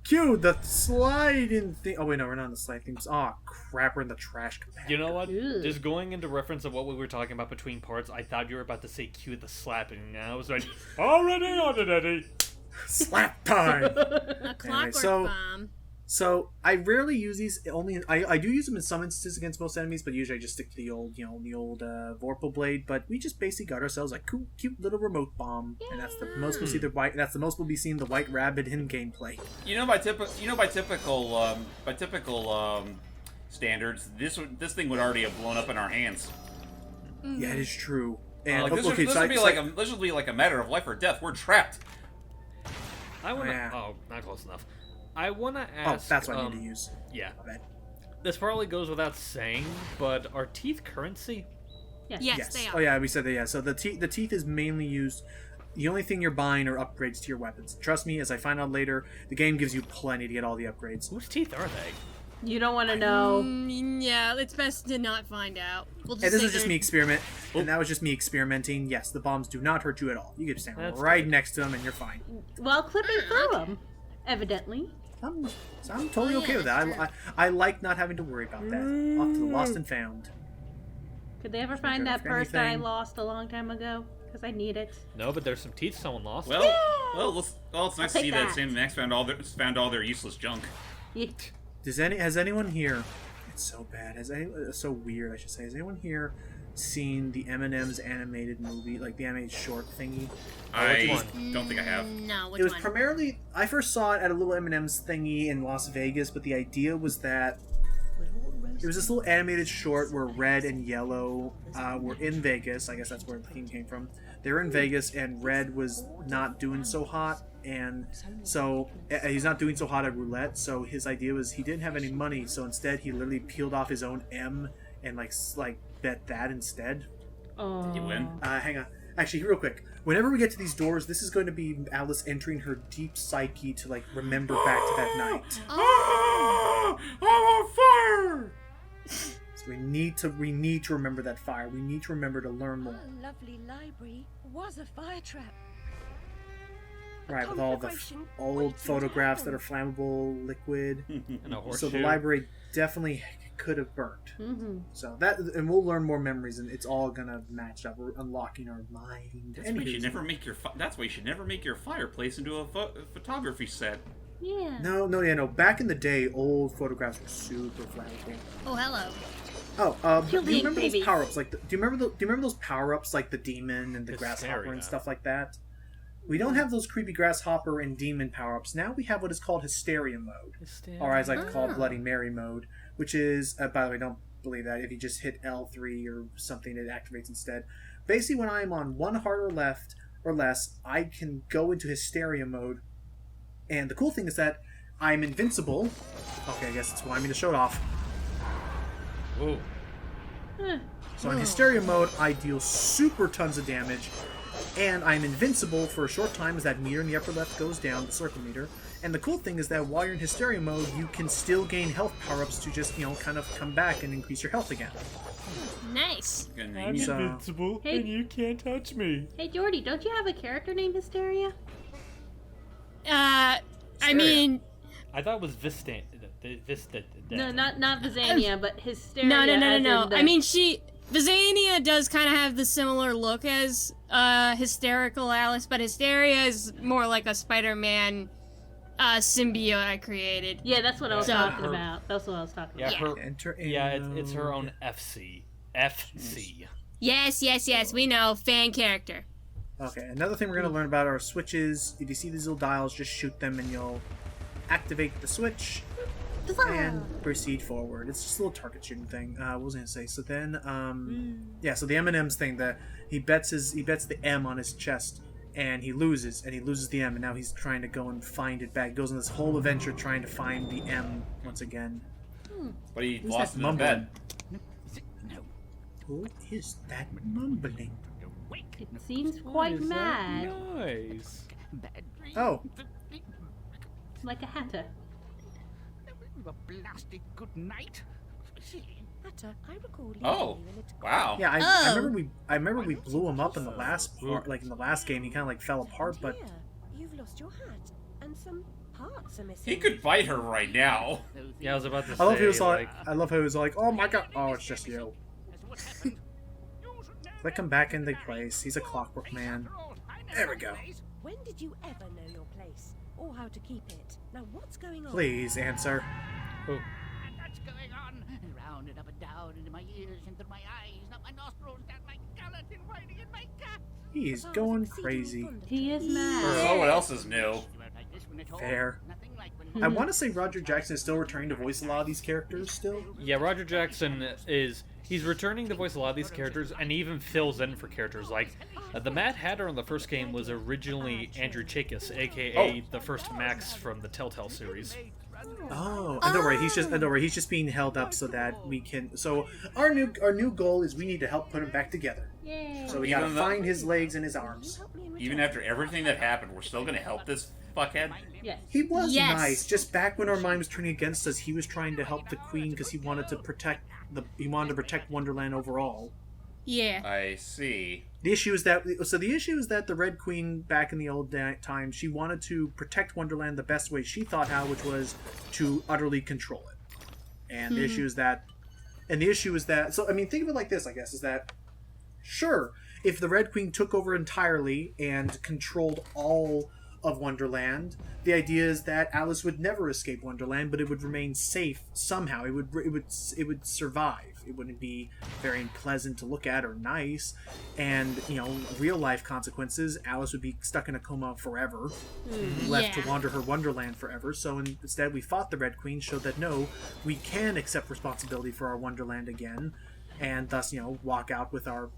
Q, the sliding thing. Oh wait, no, we're not in the slide things. Oh crap, we're in the trash compactor. You know what? Ew. Just going into reference of what we were talking about between parts, I thought you were about to say cue the slapping, and I was like, already on it, Eddie. Slap time. A clockwork bomb. So I rarely use these. Only I do use them in some instances against most enemies, but usually I just stick to the old Vorpal blade. But we just basically got ourselves a cute little remote bomb, and that's the most we'll see That's the most we'll be seeing the White Rabbit in gameplay. By typical standards, this thing would already have blown up in our hands. Yeah, it is true. And this would be like a matter of life or death. We're trapped. I want to. Oh, not close enough. I want to ask. Oh, that's what I need to use. Yeah. My bad. This probably goes without saying, but are teeth currency? Yes, they are. Oh yeah, we said that. Yeah. So the teeth is mainly used. The only thing you're buying are upgrades to your weapons. Trust me, as I find out later, the game gives you plenty to get all the upgrades. Whose teeth are they? You don't want to know. Yeah, it's best to not find out. We'll just And this say is just me and that was just me experimenting. Yes, the bombs do not hurt you at all. You get to stand right next to them and you're fine. While clipping through them, evidently. I'm totally okay with that. I like not having to worry about that. Off to the lost and found. Could they ever find that purse that I lost a long time ago? Because I need it. No, but there's some teeth someone lost. Well, it's nice to see that Sam and Max found all their useless junk. Yeah. Has anyone here? It's so bad. It's so weird, I should say. Has anyone here seen the M&M's animated movie, like the animated short thingy? I don't think I have. No, which It was one? primarily, I first saw it at a little M&M's thingy in Las Vegas, but the idea was that it was this little animated short where Red and Yellow were in Vegas. I guess that's where the theme came from. They were in Vegas, and Red was not doing so hot, and so he's not doing so hot at roulette. So his idea was he didn't have any money, so instead he literally peeled off his own M and like bet that instead. Oh. Did you win? Hang on. Actually, real quick. Whenever we get to these doors, this is going to be Alice entering her deep psyche to like remember back to that night. Oh. I'm on fire! So we need to remember that fire. We need to remember to learn more. Our lovely library was a fire trap. Right, with all the old photographs that are flammable, liquid. And a horseshoe. So the library definitely could have burnt. Mm-hmm. So that, and we'll learn more memories, and it's all gonna match up. We're unlocking our mind. That's why you should never make your fireplace into a photography set. Yeah. No. Back in the day, old photographs were super flammable. Oh, hello. Do you remember baby. those power-ups? Like, do you remember those power-ups like the demon and the grasshopper and stuff like that? We don't have those creepy grasshopper and demon power-ups. Now we have what is called hysteria mode, or as I like to call Bloody Mary mode, which is, by the way, don't believe that. If you just hit L3 or something, it activates instead. Basically, when I'm on one heart or less, I can go into hysteria mode, and the cool thing is that I'm invincible. Okay, I guess it's wanting me to show it off. Whoa. So in hysteria mode, I deal super tons of damage, and I'm invincible for a short time as that meter in the upper left goes down, the circle meter. And the cool thing is that while you're in hysteria mode, you can still gain health power-ups to just, kind of come back and increase your health again. Nice. I'm invincible, and you can't touch me. Hey, Jordy, don't you have a character named Hysteria? I mean... I thought it was Vista. No, not Vizania, but Hysteria. No. I mean, Vizania does kind of have the similar look as Hysterical Alice, but Hysteria is more like a Spider-Man symbiote I created. Yeah, that's what I was talking about. That's what I was talking about. It's her own FC. FC. Yes, we know. Fan character. Okay, another thing we're going to learn about are switches. If you see these little dials, just shoot them and you'll activate the switch and proceed forward. It's just a little target shooting thing. What was I going to say? So then, so the M&M's thing, that he bets the M on his chest, and he loses the M, and now he's trying to go and find it back. He goes on this whole adventure trying to find the M once again. But he lost it in bed. Who is that mumbling? It seems quite mad. Nice. Oh. Like a hatter. A blasted good night. Hatter, I recall leaving Oh, you in a wow. Yeah, I remember we blew him up in the last part, like in the last game. He kind of like fell apart, but You've lost your hat and some parts are missing. He could fight her right now. Yeah, I was about to say. I love how he was like, I love how he was like, oh my god, oh it's just you. Let him back into place. He's a clockwork man. There we go. When did you ever know your place or how to keep it? Now what's going on? Please answer. oh, That's going on. Round and up and down into my ears, into my eyes, up my nostrils, down my gullet, and riding in my gut. He's going crazy. He is For mad. someone else's new. Fair. I want to say Roger Jackson is still returning to voice a lot of these characters still. yeah, Roger Jackson he's returning to voice a lot of these characters, and he even fills in for characters like the Mad Hatter in the first game was originally Andrew Chakis, aka the first Max from the Telltale series. Oh, and don't worry, he's just being held up so that we can. So our new goal is we need to help put him back together. Yay. So we gotta find his legs and his arms. Even after everything that happened, we're still gonna help this fuckhead? Yes. He was Yes. nice. Just back when our mind was turning against us, he was trying to help the queen because he wanted to protect Wonderland overall. Yeah. I see. The issue is that the Red Queen back in the old time, she wanted to protect Wonderland the best way she thought how, which was to utterly control it. And the issue is that, so I mean, think of it like this, I guess, is that sure, if the Red Queen took over entirely and controlled all of Wonderland, the idea is that Alice would never escape Wonderland, but it would remain safe somehow. It would survive. It wouldn't be very pleasant to look at or nice, and real life consequences. Alice would be stuck in a coma forever, left to wander her Wonderland forever. So instead, we fought the Red Queen, showed that no, we can accept responsibility for our Wonderland again, and thus walk out with our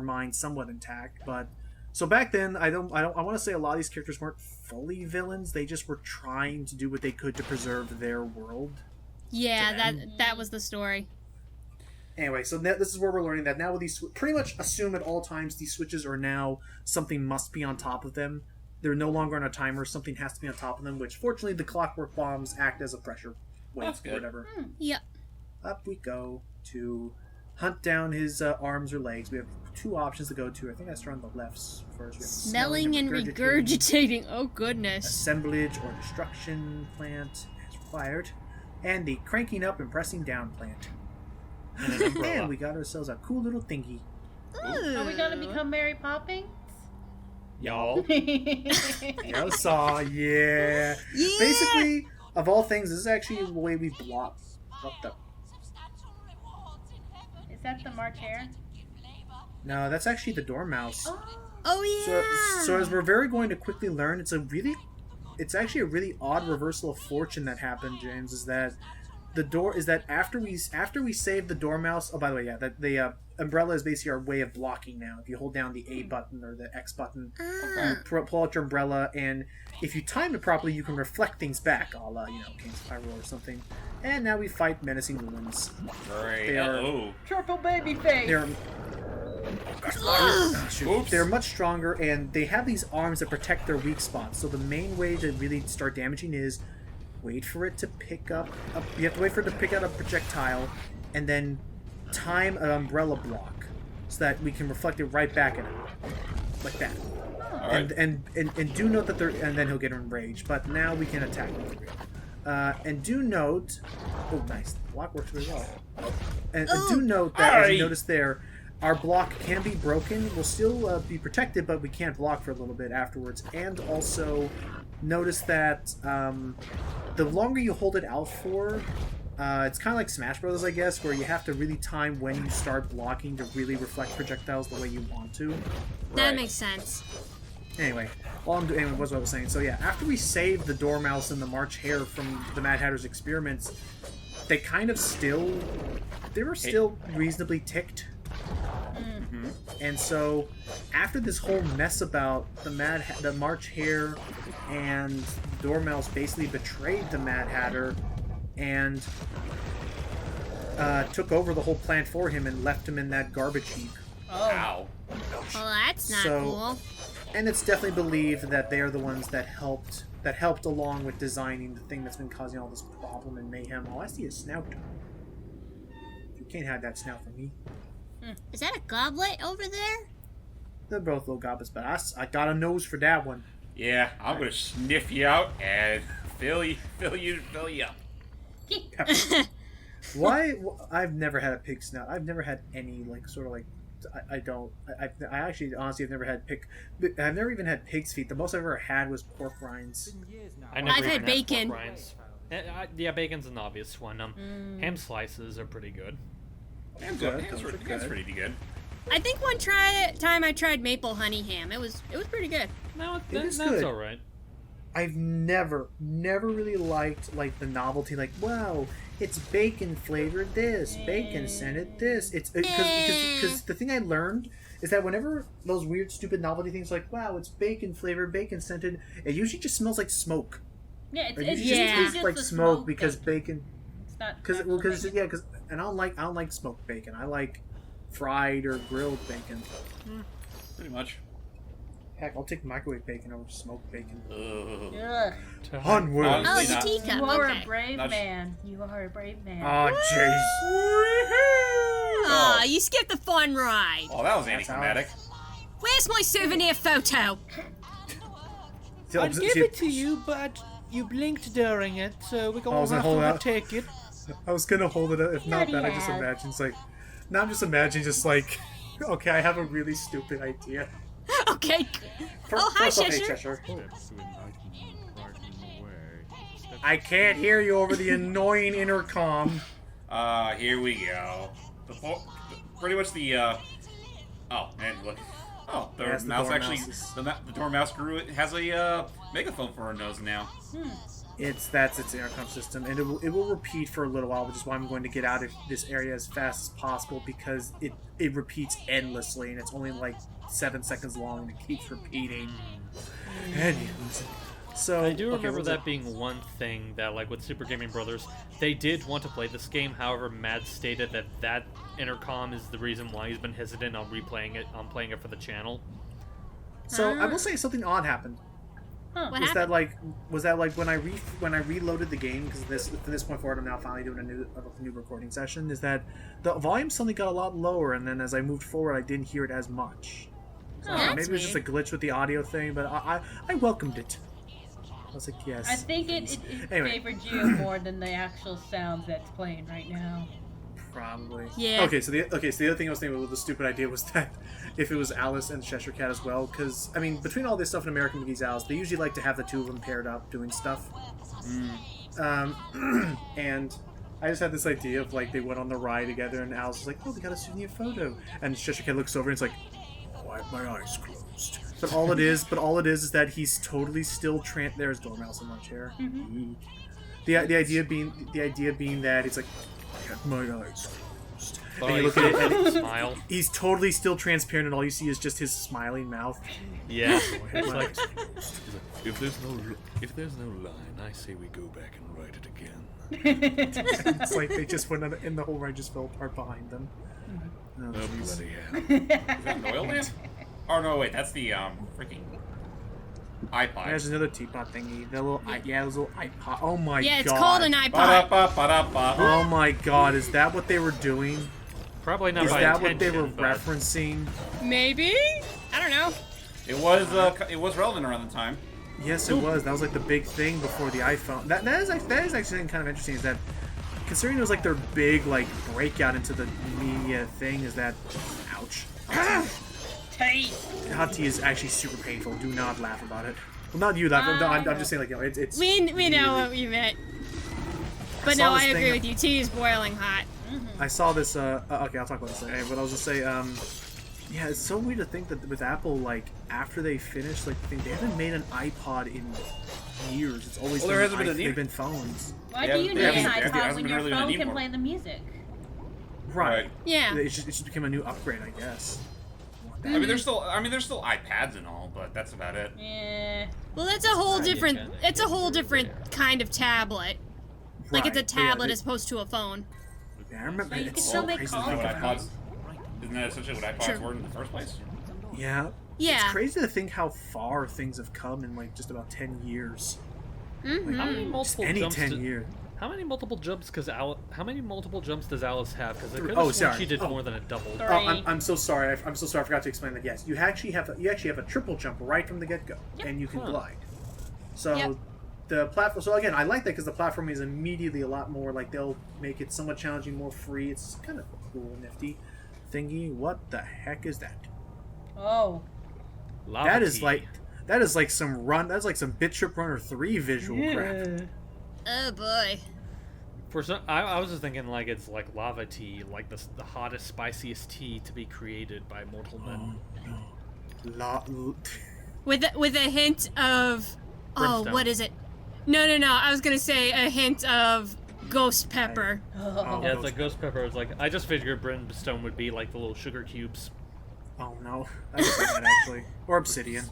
minds somewhat intact, but. So back then, I want to say a lot of these characters weren't fully villains. They just were trying to do what they could to preserve their world. Yeah, that was the story. Anyway, so this is where we're learning that now with these, pretty much assume at all times these switches are now something must be on top of them. They're no longer on a timer. Something has to be on top of them. Which fortunately, the clockwork bombs act as a pressure weight or whatever. Yep. Up we go to hunt down his arms or legs. We have two options to go to. I think I start on the left first. We have Smelling and regurgitating. Oh, goodness. Assemblage or destruction plant as required. And the cranking up and pressing down plant. And we got ourselves a cool little thingy. Are we gonna become Mary Poppins? Y'all. Yo, saw, yeah. Basically, of all things, this is actually the way we block. What the? Is that the March Hare? No, that's actually the Dormouse. Oh, yeah. So as we're very going to quickly learn, it's actually a really odd reversal of fortune that happened, James, is that after we save the Dormouse, oh, by the way, yeah, that the umbrella is basically our way of blocking now. If you hold down the A button or the X button, you pull out your umbrella, and if you time it properly, you can reflect things back, a la, King's Pyro or something. And now we fight menacing ruins. Great. They are Triple baby face. They're much stronger, and they have these arms that protect their weak spots. So the main way to really start damaging is wait for it to pick up. You have to wait for it to pick out a projectile, and then time an umbrella block so that we can reflect it right back at him, like that. Right. And do note that and then he'll get enraged. But now we can attack him. And do note, oh nice, the block works really well. And do note that as you notice there, our block can be broken. We'll still be protected, but we can't block for a little bit afterwards. And also, notice that the longer you hold it out for, it's kind of like Smash Brothers, I guess, where you have to really time when you start blocking to really reflect projectiles the way you want to. That makes sense. Anyway, what I was saying. So yeah, after we saved the Dormouse and the March Hare from the Mad Hatter's experiments, they kind of they were still reasonably ticked. And so, after this whole mess about the March Hare and Dormouse basically betrayed the Mad Hatter and took over the whole plan for him and left him in that garbage heap. Ow. Well, that's not cool. And it's definitely believed that they are the ones that helped along with designing the thing that's been causing all this problem and mayhem. Oh, I see a snout. You can't have that snout from me. Is that a goblet over there? They're both little goblets, but I got a nose for that one. Yeah, I'm gonna sniff you out and fill you up. Why? I've never had a pig snout. I've never had any like sort of like. I actually honestly have never had pig. I've never even had pig's feet. The most I've ever had was pork rinds. I never I've even had bacon. pork rinds. Yeah, bacon's an obvious one. Ham slices are pretty good. Ham's pretty good. I think one time I tried maple honey ham. It was pretty good. No, is that's good. all right. I've never really liked like the novelty. Like, wow, it's bacon flavored this, bacon scented this. It's because the thing I learned is that whenever those weird, stupid novelty things like, wow, it's bacon flavored, bacon scented, it usually just smells like smoke. Yeah, It usually just tastes like the smoke because bacon. It's not Because actual and I don't like smoked bacon. I like fried or grilled bacon. Pretty much. Heck, I'll take microwave bacon over smoked bacon. Ugh. Ugh. Onward. Oh, Honestly, it's a not. teacup. You are Okay. a brave Not- man. You are a brave man. Oh, jeez. Aw, you skipped the fun ride. Oh, that was That's anticlimactic. Where's my souvenir photo? I'd give it to you, but you blinked during it, so we're I gonna was gonna have hold to out. take it. I was gonna hold it up. If not Bloody that, I just hell. imagine it's like. Now I'm just imagining just like, okay, I have a really stupid idea. Okay. Oh, hi, First off, hey, Cheshire. Cheshire. I can't hear you over the annoying intercom. Here we go. Pretty much the, oh, man, look. Oh, the Yes, the mouse actually, dormouse the dormouse has a, megaphone for her nose now. That's its intercom system, and it will repeat for a little while, which is why I'm going to get out of this area as fast as possible because it repeats endlessly, and it's only like 7 seconds long, and it keeps repeating. Anyways, so I do okay, remember what was that it? being one thing that, like, with Super Gaming Brothers, they did want to play this game. However, Matt stated that intercom is the reason why he's been hesitant on playing it for the channel. So I will say something odd happened. What Was happened? that like when I reloaded the game, because from this point forward I'm now finally doing a new recording session, is that the volume suddenly got a lot lower, and then as I moved forward I didn't hear it as much. So, That's maybe it was just a glitch with the audio thing, but I welcomed it. I was like, yes. I think it Anyway. favored you more than the actual sounds that's playing right now. Probably. Yeah. Okay, so the other thing I was thinking with the stupid idea was that if it was Alice and Cheshire Cat as well, because I mean, between all this stuff in American McGee's Alice, they usually like to have the two of them paired up doing stuff. And I just had this idea of like they went on the ride together, and Alice was like, "Oh, we got a souvenir photo," and Cheshire Cat looks over and it's like, "Oh, I have my eyes closed." But all it is that he's totally still there's Dormouse in my chair. The idea being that it's like, I have my eyes closed. And you look at it, and Smile. he's totally still transparent, and all you see is just his smiling mouth. Yeah. It's like, If there's no line, I say we go back and write it again. It's like they just went on, and the whole ride just fell apart behind them. Oh, Oh, jeez. bloody hell. Is that an oil lamp? Oh, no, wait, that's the, freaking iPod. There's another teapot thingy. The little, those little iPod. Oh my god. Yeah, it's called an iPod. Ba-da-ba-ba-da-ba. Oh my god, is that what they were doing? probably not Is by that what they were intention, but referencing? Maybe? I don't know. It was relevant around the time. Yes, it was. That was like the big thing before the iPhone. That is actually kind of interesting. Is that considering it was like their big like breakout into the media thing? Is that ouch? Hot tea is actually super painful. Do not laugh about it. Well, not you laugh. I'm just saying like it's. We know what we meant. But saw no, this I agree thing- with you. Tea is boiling hot. I saw this. Okay, I'll talk about this later. But I was just say, yeah, it's so weird to think that with Apple, like after they finished, like they haven't made an iPod in years. It's always Well, there hasn't been a need- they've been phones. Why Yeah, do you need there an hasn't iPod been when your really a phone need can for it. play the music? Right. Yeah. It just became a new upgrade, I guess. I mean, there's still iPads and all, but that's about it. Yeah. Well, that's a whole different. It's a whole different kind of tablet. Like it's a Right. tablet Yeah, as opposed to a phone. I remember. you It's can so still make crazy to calls think Isn't that about. isn't that essentially what iPods Sure. were in the first place? Yeah. Yeah. It's crazy to think how far things have come in like just about 10 years. Mm-hmm. how many multiple Any jumps 10 did, years. How many multiple jumps? How many multiple jumps does Alice have? Because I could Oh, have sworn sorry. she did more than a double. Three. I'm so sorry. I'm so sorry. I forgot to explain that. Yes, you actually have a triple jump right from the get-go, and you can glide. So the platform. So again, I like that because the platform is immediately a lot more like they'll make it somewhat challenging, more free. It's kind of cool, nifty thingy. What the heck is that? Oh. Lava That is tea. like some run. That's like some Bit Trip Runner 3 visual crap. Oh boy. For some, I was just thinking like it's like lava tea, like the hottest, spiciest tea to be created by mortal men. With a hint of Brimstone. what is it? No. I was gonna say a hint of ghost pepper. Yeah, it's like ghost pepper. It's like I just figured brimstone would be like the little sugar cubes. Oh no, I was like that actually, or obsidian.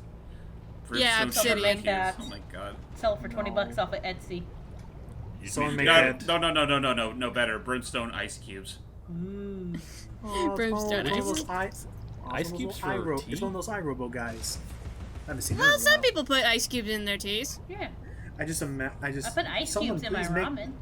Yeah, Brimstone obsidian. sugar That. cubes. Oh my god. Sell it for $20 off of Etsy. Someone make No, that. no, better. Brimstone ice cubes. Brimstone Ice cubes for tea? It's one of those iRobo guys. I haven't seen that Well, in a some while. people put ice cubes in their teas. Yeah. I I put ice cubes in my ramen.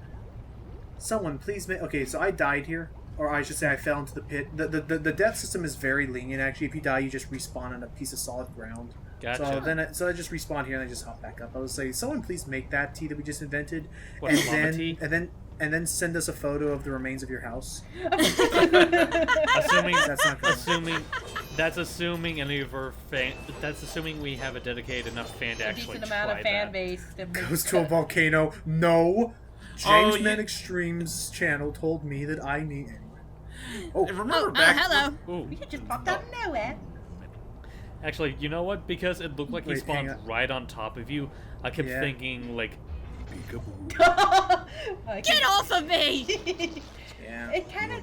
Someone please make. Okay, so I died here, or I should say I fell into the pit. The death system is very lenient. Actually, if you die, you just respawn on a piece of solid ground. Gotcha. So I just respawn here and I just hop back up. I would say, someone please make that tea that we just invented, What, and lava then tea? and then send us a photo of the remains of your house. Assuming That's not gonna assuming any of our that's assuming we have a dedicated enough fan to A actually decent try amount of fan that. base. To make Goes to a volcano. No. James Oh, Man you- Extreme's channel told me that I need. Anyway. Oh, Remember back? hello. Ooh. You just popped out of nowhere. Actually, you know what? Because it looked like he Wait, hang spawned on. right on top of you, I kept Yeah. thinking like, Get off of me! yeah. It kind of.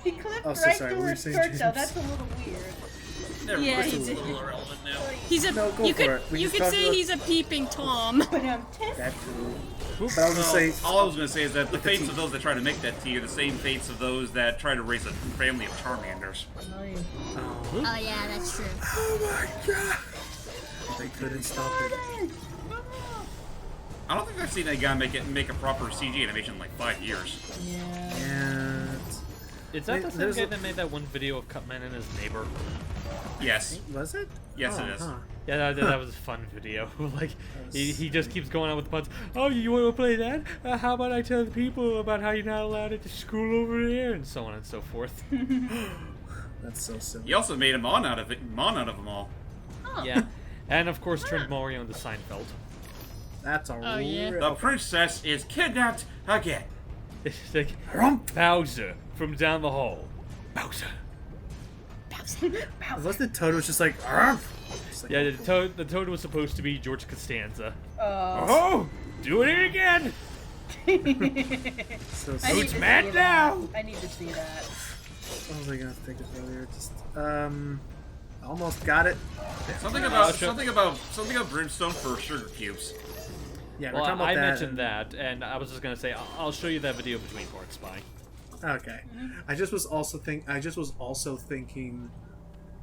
He clipped Oh, so right sorry, through what were his you skirt, saying, though. James? That's a little weird. Yeah, This he is a did. little irrelevant now. He's a. No, go you for could. it. We You just could talked say about- he's a peeping tom. But I'm pissed. That too. But I was gonna say. All I was going to say is that the fates tea. of those that try to make that tea are the same fates of those that try to raise a family of Charmanders. Oh yeah, that's true. Oh my god! They couldn't stop it. I don't think I've seen that guy make a proper CG animation in like 5 years. And is that the same There's guy a- that made that one video of Cutman and his neighbor? Yes. was it? Yes, Oh, it is. huh. Yeah, that was a fun video. Like, he just keeps going on with the puns. Oh, you want to play that? How about I tell the people about how you're not allowed at the school over there, and so on and so forth. That's so silly. He also made a Mon out of them all. Yeah, and of course turned Mario into Seinfeld. That's a Oh, yeah. The princess is kidnapped again. It's like Rump. Bowser from down the hall. Bowser. Unless the Toad was just like, "Arf!" Just like, Yeah, the toad was supposed to be George Costanza. Oh. Oh, doing it again. so I silly. need Who's to mad see now? That. I need to see that. What was I gonna think of earlier? Just almost got it. Something about brimstone for sugar cubes. Yeah, Well, we're talking about I that. mentioned that, and I was just gonna say I'll show you that video between parts. Bye. Okay. I just was also thinking.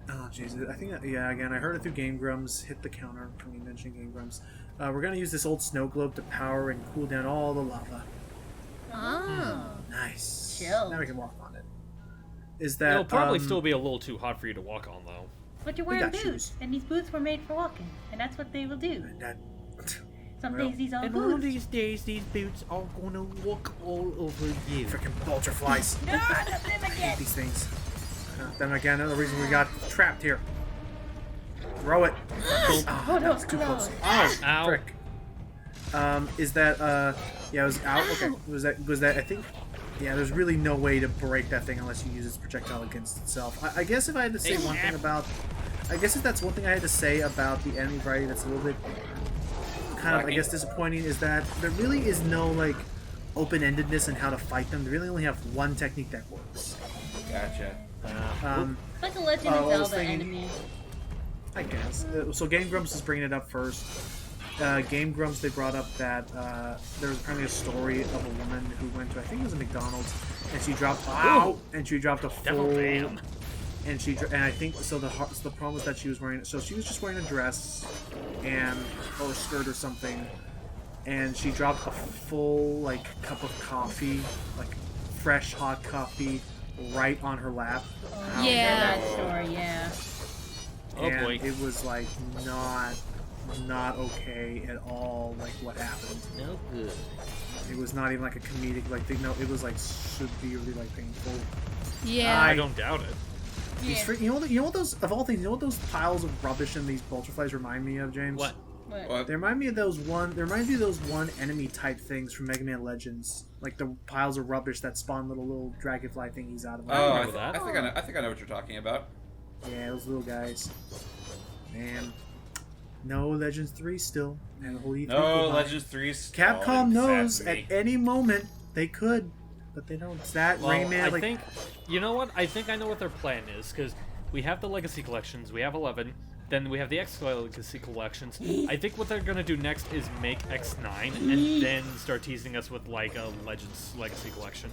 Oh jeez, I think again I heard it through Game Grumps. Hit the counter when you mentioned Game Grumps. We're gonna use this old snow globe to power and cool down all the lava. Oh. Nice. Chill. Now we can walk on it. Is that? It'll probably still be a little too hot for you to walk on, though. But you're We wearing got boots, shoes. and these boots were made for walking, and that's what they will do. That, Some Well, days these are And one of boots. these days, these boots are gonna walk all over you. freaking butterflies. No, not them I hate again. these things. Then again, another reason we got trapped here. Throw it. Oh, no, Too close. close. Oh, Ow. frick. Is that yeah, it was out. Okay, was that? I think. Yeah, there's really no way to break that thing unless you use its projectile against itself. I guess if I had to say one thing about, I guess if that's one thing I had to say about the enemy variety that's a little bit kind of, I guess, disappointing is that there really is no like open-endedness in how to fight them. They really only have one technique that works. Gotcha. It's like a Legend I of was Zelda thinking- enemy. I guess. So Game Grumps is bringing it up first. Game Grumps, they brought up that there was apparently a story of a woman who went to, I think it was a McDonald's, and she dropped a Devil full, man. and I think so. The problem was that she was wearing, so she was just wearing a dress and or a skirt or something, and she dropped a full like cup of coffee, like fresh hot coffee, right on her lap. Yeah. That story, yeah. Oh And boy. it was like not okay at all. Like what happened. No good. It was not even like a comedic like thing. No, it was like severely like painful. Yeah. I don't doubt it. These you know what those of all things, you know what those piles of rubbish in these butterflies remind me of, James? What? What? They remind me of those one. They remind me of those one enemy type things from Mega Man Legends, like the piles of rubbish that spawn little dragonfly thingies out of them. Oh, I, remember that. I think I know what you're talking about. Yeah, those little guys. Man, no Legends 3 still. And holy No, Legends 3. Capcom knows at any moment they could, but they don't. It's that Well, Rayman. I Like, think, you know what? I think I know what their plan is, because we have the Legacy Collections, we have 11, then we have the X Legacy Collections. I think what they're going to do next is make X9, and then start teasing us with, like, a Legends Legacy Collection.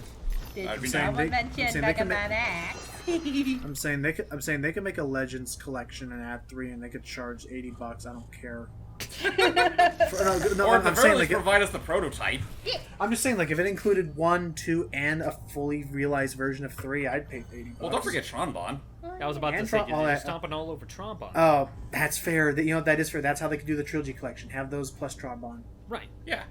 Did I'd be someone saying mention they Mega can Man X? I'm saying they could make a Legends collection and add 3, and they could charge $80. I don't care. Or at the I'm very saying least like provide us the prototype. I'm just saying like if it included 1, 2, and a fully realized version of 3, I'd pay $80. Well, don't forget Tronbon. I was about to And say, all you're that- stomping all over Trombone. Oh, that's fair. You know that is fair. That's how they could do the trilogy collection. Have those plus trombone. Right. Yeah.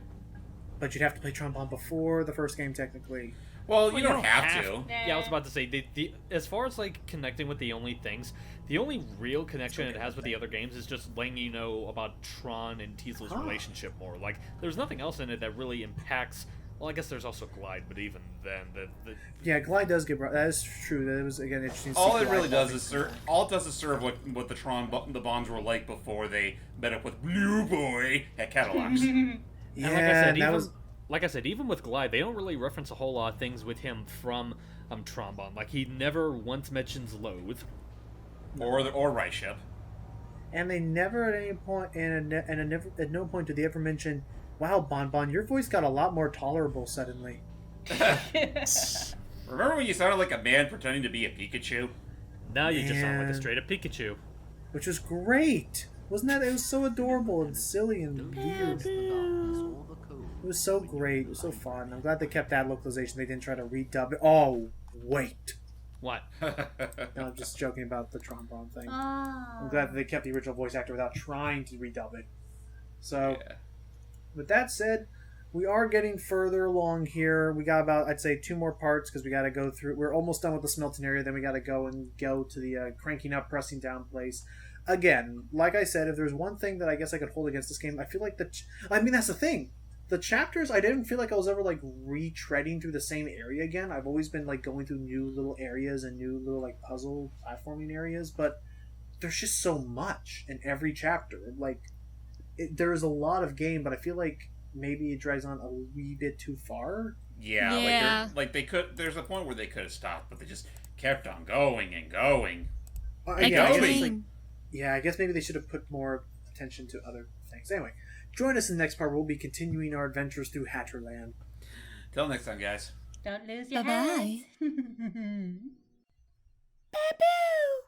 But you'd have to play trombone before the first game, technically. Well, you don't have to. Yeah, I was about to say, the as far as, like, connecting with the only real connection it has with the other games is just letting you know about Tron and Teasel's relationship more. Like, there's nothing else in it that really impacts... Well, I guess there's also Glide, but even then, Yeah, Glide does get brought. That is true. That was again interesting. to see All it Glide really does bonding. is serve. All it does is serve what the Bonds were like before they met up with Blue Boy at Cadillacs. Yeah, and like I said, that was. like I said, even with Glide, they don't really reference a whole lot of things with him from Trombone. Like, he never once mentions Loathe. or Rice Ship. And they never at any point, at no point did they ever mention, "Wow, Bon, your voice got a lot more tolerable suddenly." Remember when you sounded like a man pretending to be a Pikachu? Now you just sound like a Man. straight up Pikachu. Which was great. Wasn't that? It was so adorable and silly and weird. It was so great. It was so fun. I'm glad they kept that localization. They didn't try to redub it. Oh, wait. What? No, I'm just joking about the trombone thing. Oh. I'm glad that they kept the original voice actor without trying to redub it. So, Yeah. with that said, we are getting further along here. We got about, I'd say, 2 more parts because we got to go through. We're almost done with the smelting area. Then we got to go to the cranking up, pressing down place. Again, like I said, if there's one thing that I guess I could hold against this game, I feel like that's the thing. The chapters, I didn't feel like I was ever like retreading through the same area again. I've always been like going through new little areas and new little like puzzle platforming areas, but there's just so much in every chapter. Like, there's a lot of game, but I feel like maybe it drags on a wee bit too far. Yeah, Yeah. like they could. There's a point where they could have stopped, but they just kept on going and going. Like Yeah, I a guess, dream. yeah, I guess maybe they should have put more attention to other things. Anyway, join us in the next part. We'll be continuing our adventures through Hatterland. Till next time, guys. Don't lose your Bye-bye. heads.